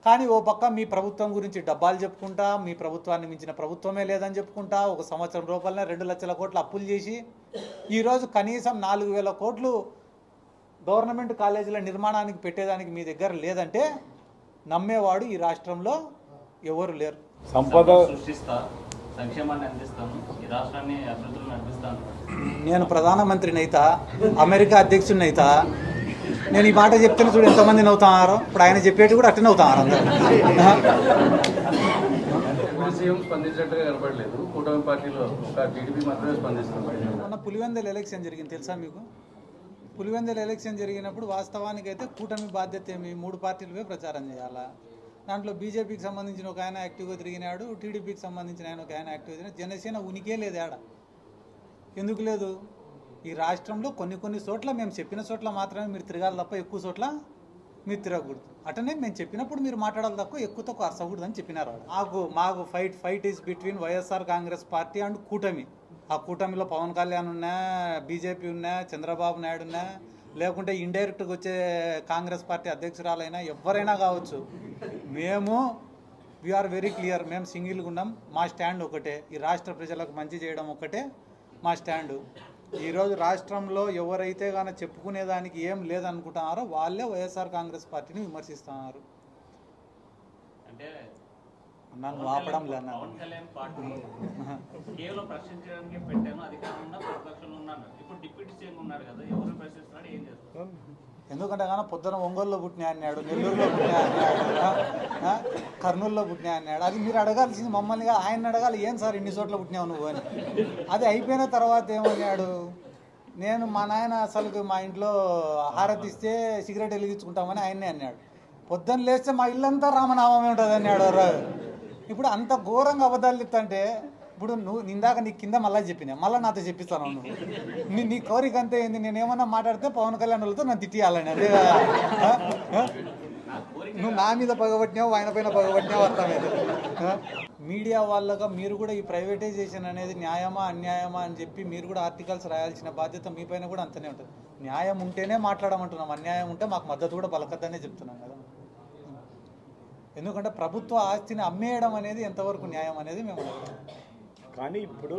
కానీ ఓ పక్క మీ ప్రభుత్వం గురించి డబ్బాలు చెప్పుకుంటా, మీ ప్రభుత్వాన్ని మించిన ప్రభుత్వమే లేదని చెప్పుకుంటా, 1 సంవత్సరం రూపాయలనే 2 లక్షల కోట్లు అప్పులు చేసి ఈరోజు కనీసం 4,000 కోట్లు గవర్నమెంట్ కాలేజీల నిర్మాణానికి పెట్టేదానికి మీ దగ్గర లేదంటే నమ్మేవాడు ఈ రాష్ట్రంలో ఎవరు లేరు. సంపద సృష్టిస్తా, సంక్షేమాన్ని అందిస్తాను, ఈ రాష్ట్రాన్ని అభివృద్ధిని నడిపిస్తాను. నేను ప్రధానమంత్రిని అయితా, అమెరికా అధ్యక్షుడిని అయితా, నేను ఈ మాట చెప్తేనే చూడు ఎంతమంది నవ్వుతున్నారు. ఇప్పుడు ఆయన చెప్పేటి కూడా అట్టనే అవుతున్నారు అందరూ. సీఎం స్పందించినట్టుగా కనపడలేదు. కూటమి పార్టీలో ఒక టీడీపీ మాత్రమే స్పందిస్తుంది. మొన్న పులివెందుల ఎలక్షన్ జరిగింది తెలుసా మీకు? పులివెందుల ఎలక్షన్ జరిగినప్పుడు వాస్తవానికి అయితే కూటమి బాధ్యత ఏమి, 3 పార్టీలవే ప్రచారం చేయాలా. దాంట్లో బీజేపీకి సంబంధించిన ఒక ఆయన యాక్టివ్గా తిరిగినాడు, టీడీపీకి సంబంధించిన ఆయన ఒక ఆయన యాక్టివ్గా తిరిగినాడు. జనసేన ఉనికే లేదు ఆడ. ఎందుకు లేదు? ఈ రాష్ట్రంలో కొన్ని చోట్ల మేము చెప్పిన చోట్ల మాత్రమే మీరు తిరగాలి తప్ప ఎక్కువ చోట్ల మీరు తిరగకూడదు. అటనే మేము చెప్పినప్పుడు మీరు మాట్లాడాలి తక్కువ ఎక్కువ తక్కువ అరసకూడదని చెప్పినారు. మాకు fight is between YSR Congress party and కూటమి. ఆ కూటమిలో పవన్ కళ్యాణ్ ఉన్నా, బీజేపీ ఉన్నా, చంద్రబాబు నాయుడు ఉన్నా, లేకుంటే ఇండైరెక్ట్గా వచ్చే కాంగ్రెస్ పార్టీ అధ్యక్షురాలైనా ఎవరైనా కావచ్చు. మేము వీఆర్ వెరీ క్లియర్. మేము సింగిల్గా ఉన్నాం. మా స్టాండ్ ఒకటే, ఈ రాష్ట్ర ప్రజలకు మంచి చేయడం ఒకటే మా స్టాండు. ఈరోజు రాష్ట్రంలో ఎవరైతే కానీ చెప్పుకునేదానికి ఏం లేదనుకుంటున్నారో వాళ్ళే వైఎస్ఆర్ కాంగ్రెస్ పార్టీని విమర్శిస్తున్నారు. అంటే నన్ను ఆపడం లేదు. పవన్ కళ్యాణ్ పార్టీ కేవలం ప్రశ్నించడానికి పెట్టాను, అధికారంలో ప్రతిపక్షంలో ఉన్నాను. ఇప్పుడు డిప్యూటీ సీఎం ఉన్నాడు కదా, ఎవరు ప్రశ్నిస్తున్నాడు, ఏం చేస్తారు? ఎందుకంటే కానీ పొద్దున ఒంగోలులో పుట్టినా అన్నాడు, నెల్లూరులో పుట్టినా అన్నాడు, కర్నూలులో పుట్టినా అన్నాడు. అది మీరు అడగాల్సింది మమ్మల్ని, ఆయన అడగాలి. ఏం సార్ ఇన్ని చోట్ల పుట్టినావు నువ్వు అని. అది అయిపోయిన తర్వాత ఏమన్నాడు, నేను మా నాయన అసలు మా ఇంట్లో హారతి ఇస్తే సిగరెట్ వెలిగించుకుంటామని ఆయన్నే అన్నాడు. పొద్దున్న లేస్తే మా ఇల్లంతా రామనామమే ఉంటుంది అన్నాడు. ఇప్పుడు అంత ఘోరంగా అబద్ధాలు చెప్తాంటే ఇప్పుడు నువ్వు ఇందాక నీ కింద మళ్ళీ చెప్పినా, మళ్ళీ నాతో చెప్పిస్తాను. నువ్వు నీ కోరిక అంతే ఏంది, నేనేమన్నా మాట్లాడితే పవన్ కళ్యాణ్ వాళ్ళతో నన్ను తిట్టియాలని, అదే కదా. నువ్వు నా మీద పగబట్టినావు, ఆయన పైన పగబట్టినావు, అర్థమైంది. మీడియా వాళ్ళగా మీరు కూడా ఈ ప్రైవేటైజేషన్ అనేది న్యాయమా అన్యాయమా అని చెప్పి మీరు కూడా ఆర్టికల్స్ రాయాల్సిన బాధ్యత మీ పైన కూడా అంతనే ఉంటుంది. న్యాయం ఉంటేనే మాట్లాడమంటున్నాం, అన్యాయం ఉంటే మాకు మద్దతు కూడా పలకద్దనే చెప్తున్నాం కదా. ఎందుకంటే ప్రభుత్వ ఆస్తిని అమ్మేయడం అనేది ఎంతవరకు న్యాయం అనేది మేము కానీ ఇప్పుడు